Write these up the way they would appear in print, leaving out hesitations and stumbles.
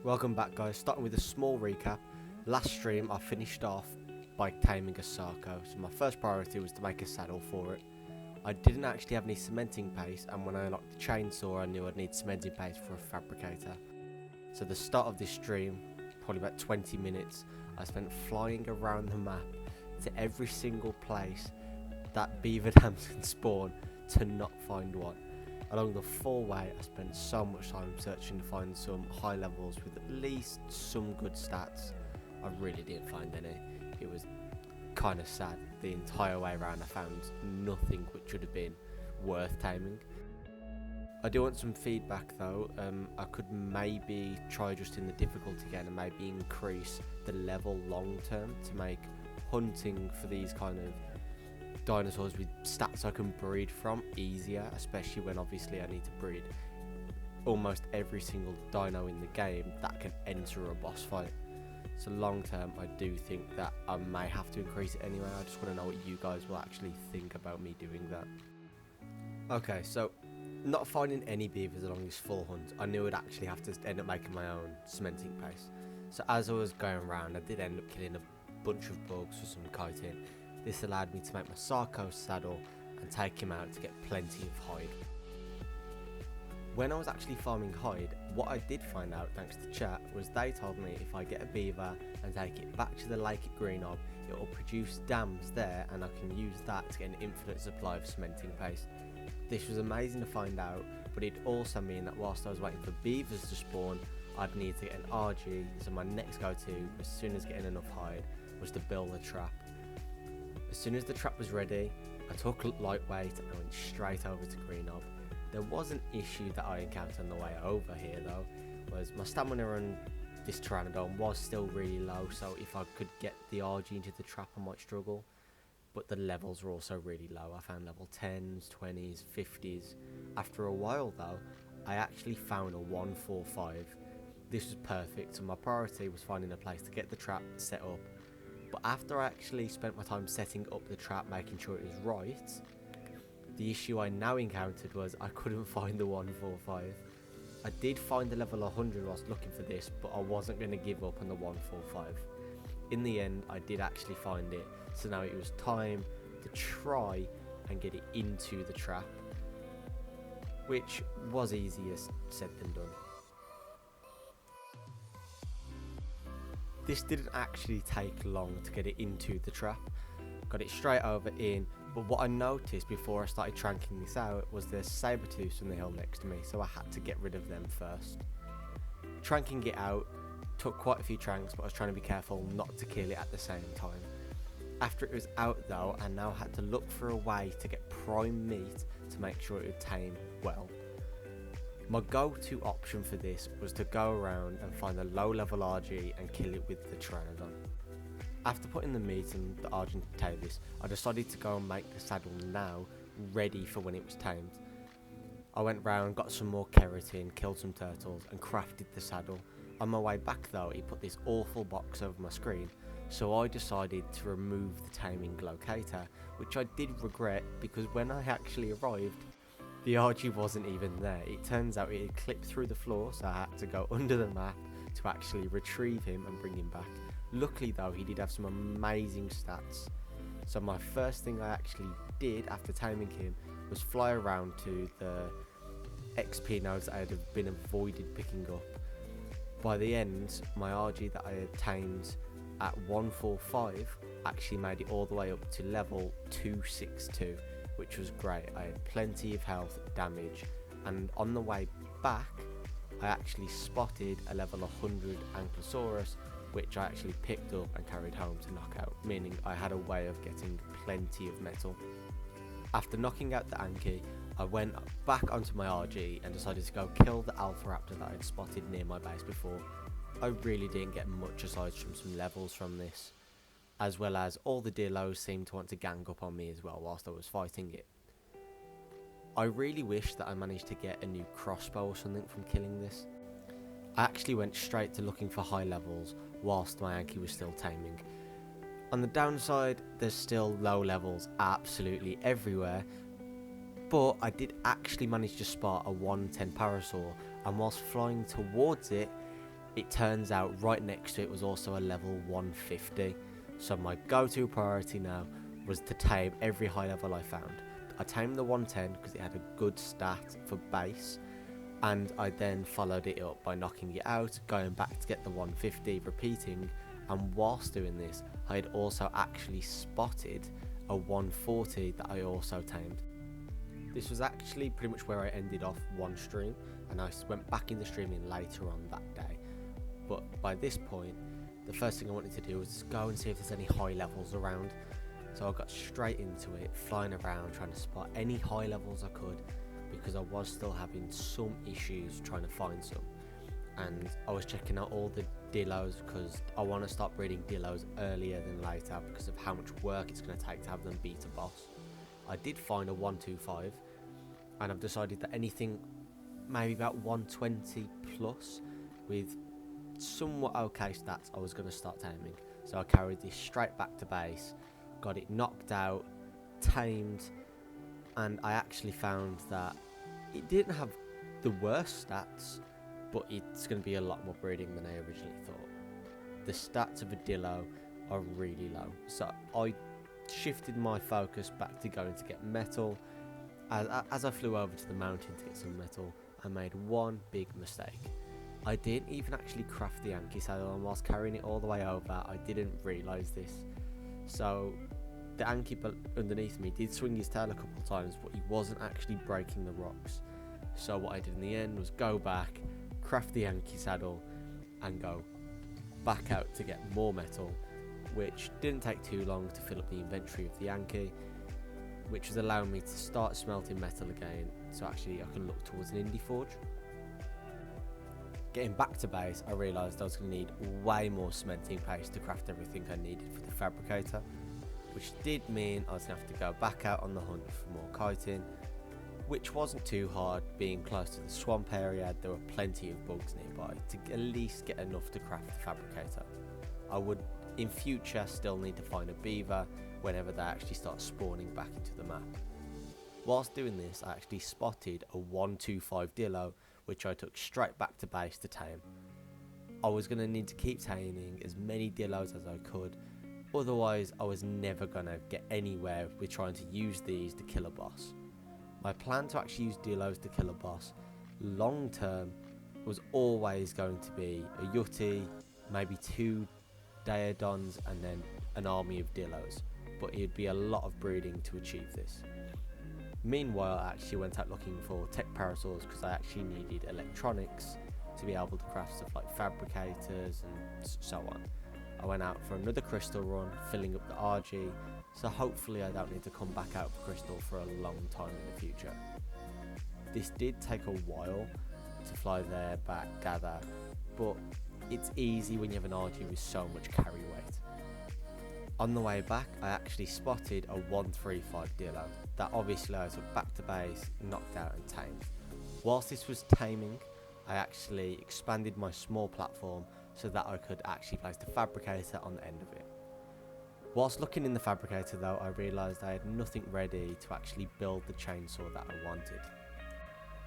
Welcome back, guys. Starting with a small recap. Last stream I finished off by taming a Sarco, so my first priority was to make a saddle for it. I didn't actually have any cementing paste, and when I unlocked the chainsaw I knew I'd need cementing paste for a fabricator. So the start of this stream, probably about 20 minutes, I spent flying around the map to every single place that beaver dams can spawn to not find one. Along the full way I spent so much time searching to find some high levels with at least some good stats. I really didn't find any. It was kind of sad. The entire way around I found nothing which would have been worth taming. I do want some feedback though. I could maybe try adjusting the difficulty again and maybe increase the level long term to make hunting for these kind of dinosaurs with stats I can breed from easier, especially when obviously I need to breed almost every single dino in the game that can enter a boss fight. So long term I do think that I may have to increase it anyway. I just want to know what you guys will actually think about me doing that. Okay, so not finding any beavers along this full hunt, I knew I'd actually have to end up making my own cementing paste. So as I was going around I did end up killing a bunch of bugs for some chitin. This allowed me to make my Sarco saddle and take him out to get plenty of hide. When I was actually farming hide, what I did find out thanks to chat was they told me if I get a beaver and take it back to the lake at Greenob, it will produce dams there and I can use that to get an infinite supply of cementing paste. This was amazing to find out, but it also mean that whilst I was waiting for beavers to spawn, I'd need to get an RG, so my next go-to, as soon as getting enough hide, was to build a trap. As soon as the trap was ready, I took lightweight and I went straight over to Greenob. There was an issue that I encountered on the way over here though, was my stamina on this Pteranodon was still really low, so if I could get the RG into the trap I might struggle. But the levels were also really low. I found level 10s, 20s, 50s. After a while though, I actually found a 145. This was perfect, so my priority was finding a place to get the trap set up. But after I actually spent my time setting up the trap, making sure it was right, the issue I now encountered was I couldn't find the 145. I did find the level 100 whilst looking for this, but I wasn't going to give up on the 145. In the end, I did actually find it, so now it was time to try and get it into the trap, which was easier said than done. This didn't actually take long to get it into the trap. Got it straight over in, but what I noticed before I started tranking this out was there's saber-tooths on the hill next to me, so I had to get rid of them first. Tranking it out took quite a few tranks, but I was trying to be careful not to kill it at the same time. After it was out though, I now had to look for a way to get prime meat to make sure it would tame well. My go-to option for this was to go around and find a low-level RG and kill it with the Pteranodon. After putting the meat and the RG into Tavis, I decided to go and make the saddle now ready for when it was tamed. I went round, got some more keratin, killed some turtles and crafted the saddle. On my way back though, it put this awful box over my screen, so I decided to remove the taming locator, which I did regret because when I actually arrived, the RG wasn't even there. It turns out it had clipped through the floor, so I had to go under the map to actually retrieve him and bring him back. Luckily though, he did have some amazing stats. So my first thing I actually did after taming him was fly around to the XP nodes that I had been avoided picking up. By the end, my RG that I had tamed at 145 actually made it all the way up to level 262. Which was great. I had plenty of health, damage, and on the way back I actually spotted a level 100 Ankylosaurus, which I actually picked up and carried home to knock out, meaning I had a way of getting plenty of metal. After knocking out the Anky, I went back onto my RG and decided to go kill the Alpha Raptor that I had spotted near my base before. I really didn't get much aside from some levels from this, as well as all the Dillos seemed to want to gang up on me as well whilst I was fighting it. I really wish that I managed to get a new crossbow or something from killing this. I actually went straight to looking for high levels whilst my Anky was still taming. On the downside, there's still low levels absolutely everywhere, but I did actually manage to spot a 110 Parasaur, and whilst flying towards it, It turns out right next to it was also a level 150, so my go-to priority now was to tame every high level I found. I tamed the 110 because it had a good stat for base, and I then followed it up by knocking it out, going back to get the 150, repeating, and whilst doing this I had also actually spotted a 140 that I also tamed. This was actually pretty much where I ended off one stream, and I went back into streaming later on that day. But by this point, the first thing I wanted to do was go and see if there's any high levels around. So I got straight into it, flying around trying to spot any high levels I could, because I was still having some issues trying to find some. And I was checking out all the dillos because I want to start breeding dillos earlier than later because of how much work it's going to take to have them beat a boss. I did find a 125, and I've decided that anything maybe about 120 plus with somewhat okay stats I was going to start taming. So I carried this straight back to base, got it knocked out, tamed, and I actually found that it didn't have the worst stats, but it's going to be a lot more breeding than I originally thought. The stats of a Dillo are really low, so I shifted my focus back to going to get metal. As I flew over to the mountain to get some metal, I made one big mistake. I didn't even actually craft the Yankee saddle, and whilst carrying it all the way over, I didn't realise this. So the Anki underneath me did swing his tail a couple of times, but he wasn't actually breaking the rocks. So what I did in the end was go back, craft the Yankee saddle, and go back out to get more metal, which didn't take too long to fill up the inventory of the Yankee, which was allowing me to start smelting metal again, so actually I can look towards an indie forge. Getting back to base, I realised I was going to need way more cementing paste to craft everything I needed for the fabricator, which did mean I was going to have to go back out on the hunt for more chitin, which wasn't too hard. Being close to the swamp area, there were plenty of bugs nearby to at least get enough to craft the fabricator. I would in future still need to find a beaver whenever they actually start spawning back into the map. Whilst doing this, I actually spotted a 125 Dillo, which I took straight back to base to tame. I was going to need to keep taming as many Dillos as I could, otherwise I was never going to get anywhere with trying to use these to kill a boss. My plan to actually use Dillos to kill a boss long term was always going to be a Yeti, maybe 2 Daedons, and then an army of Dillos, but it'd be a lot of breeding to achieve this. Meanwhile, I actually went out looking for tech parasols because I actually needed electronics to be able to craft stuff like fabricators and so on. I went out for another crystal run, filling up the RG, so hopefully I don't need to come back out for crystal for a long time in the future. This did take a while to fly there, back, gather, but it's easy when you have an RG with so much carry weight. On the way back, I actually spotted a 135 Dillo that obviously I took back to base, knocked out and tamed. Whilst this was taming, I actually expanded my small platform so that I could actually place the fabricator on the end of it. Whilst looking in the fabricator though, I realised I had nothing ready to actually build the chainsaw that I wanted.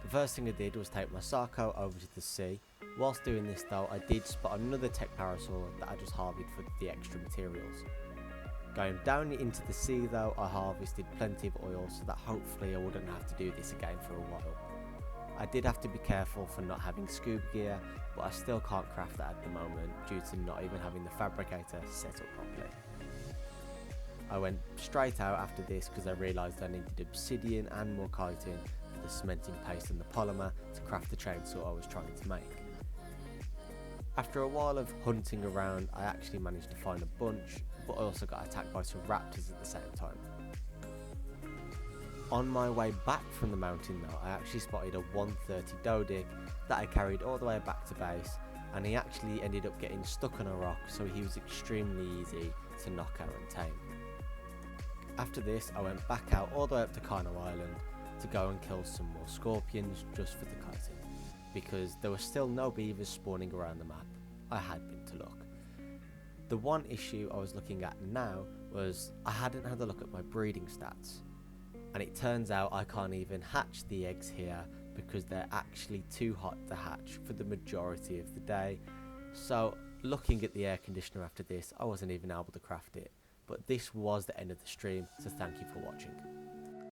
The first thing I did was take my Sarco over to the sea. Whilst doing this though, I did spot another tech parasol that I just harvested for the extra materials. Going down into the sea though, I harvested plenty of oil so that hopefully I wouldn't have to do this again for a while. I did have to be careful for not having scuba gear, but I still can't craft that at the moment due to not even having the fabricator set up properly. I went straight out after this because I realised I needed obsidian and more chitin for the cementing paste and the polymer to craft the chainsaw I was trying to make. After a while of hunting around, I actually managed to find a bunch, but I also got attacked by some raptors at the same time. On my way back from the mountain though, I actually spotted a 130 Dodic that I carried all the way back to base, and he actually ended up getting stuck on a rock, so he was extremely easy to knock out and tame. After this, I went back out all the way up to Kano Island to go and kill some more scorpions just for the chitin, because there were still no beavers spawning around the map. I had been to look. The one issue I was looking at now was I hadn't had a look at my breeding stats, and it turns out I can't even hatch the eggs here because they're actually too hot to hatch for the majority of the day, So looking at the air conditioner after this, I wasn't even able to craft it. But this was the end of the stream, so thank you for watching.